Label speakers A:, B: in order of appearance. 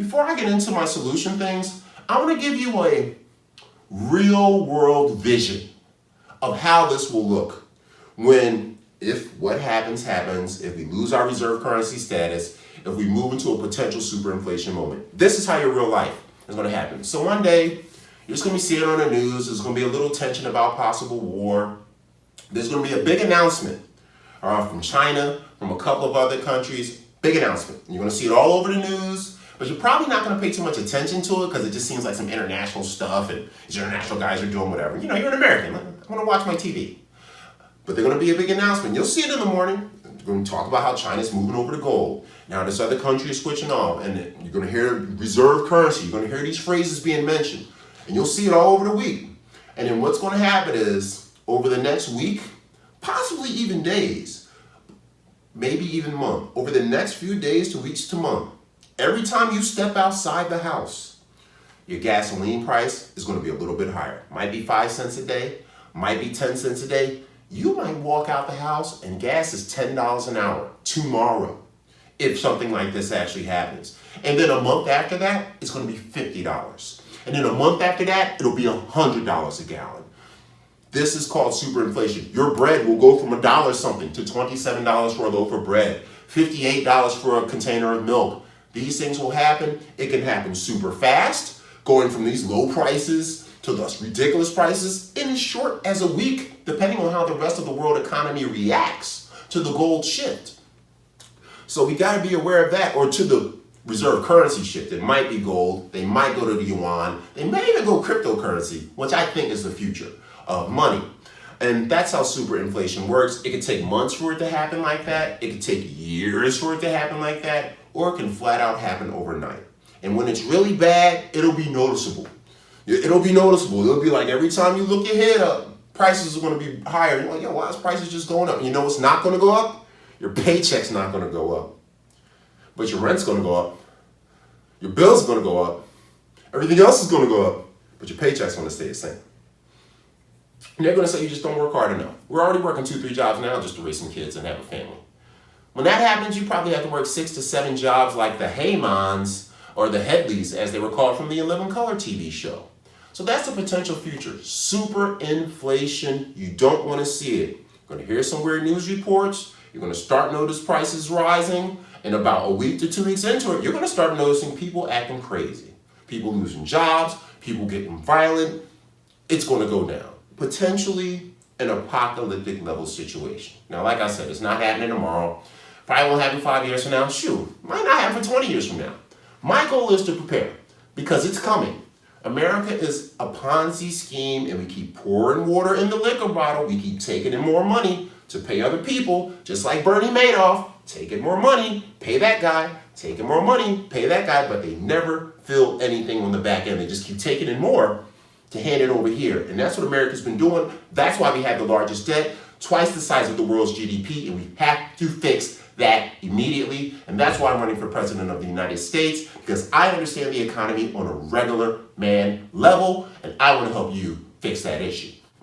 A: before I get into my solution things, I want to give you a real world vision of how this will look when, if what happens, if we lose our reserve currency status, if we move into a potential superinflation moment. This is how your real life is going to happen. So one day, you're just going to be seeing on the news, there's going to be a little tension about possible war. There's going to be a big announcement from China, from a couple of other countries, big announcement. You're going to see it all over the news, but you're probably not going to pay too much attention to it because it just seems like some international stuff and these international guys are doing whatever. You know, you're an American. I'm going to watch my TV. But they're going to be a big announcement. You'll see it in the morning. They're going to talk about how China's moving over to gold. Now this other country is switching off, and you're going to hear reserve currency. You're going to hear these phrases being mentioned, and you'll see it all over the week. And then what's going to happen is, over the next week, possibly even days, maybe even month, over the next few days to weeks to month, every time you step outside the house, your gasoline price is going to be a little bit higher. Might be 5 cents a day, might be 10 cents a day. You might walk out the house and gas is $10 an hour tomorrow, if something like this actually happens. And then a month after that, it's going to be $50. And then a month after that, it'll be $100 a gallon. This is called superinflation. Your bread will go from $1 something to $27 for a loaf of bread, $58 for a container of milk. These things will happen. It can happen super fast, going from these low prices to those ridiculous prices in as short as a week, depending on how the rest of the world economy reacts to the gold shift. So we got to be aware of that, or to the reserve currency shift. It might be gold, they might go to the yuan, they may even go cryptocurrency, which I think is the future of money. And that's how superinflation works. It could take months for it to happen like that, it could take years for it to happen like that, or it can flat out happen overnight. And when it's really bad, it'll be noticeable. It'll be noticeable. It'll be like every time you look your head up, prices are going to be higher. You're like, yo, why is prices just going up? You know what's not going to go up? Your paycheck's not going to go up. But your rent's going to go up. Your bills are going to go up. Everything else is going to go up. But your paycheck's going to stay the same. And they're going to say you just don't work hard enough. We're already working 2-3 jobs now just to raise some kids and have a family. When that happens, you probably have to work 6 to 7 jobs like the Haymans or the Headleys, as they were called from the 11 Color TV show. So that's the potential future. Super inflation. You don't want to see it. You're going to hear some weird news reports. You're going to start notice prices rising. And about a week to 2 weeks into it, you're going to start noticing people acting crazy. People losing jobs. People getting violent. It's going to go down. Potentially an apocalyptic level situation. Now, like I said, it's not happening tomorrow. Probably won't happen 5 years from now. Shoot, might not happen 20 years from now. My goal is to prepare because it's coming. America is a Ponzi scheme, and we keep pouring water in the liquor bottle. We keep taking in more money to pay other people, just like Bernie Madoff, taking more money, pay that guy, taking more money, pay that guy, but they never fill anything on the back end. They just keep taking in more to hand it over here. And that's what America's been doing. That's why we have the largest debt, twice the size of the world's GDP, and we have to fix that immediately. And that's why I'm running for president of the United States, because I understand the economy on a regular man level, and I want to help you fix that issue.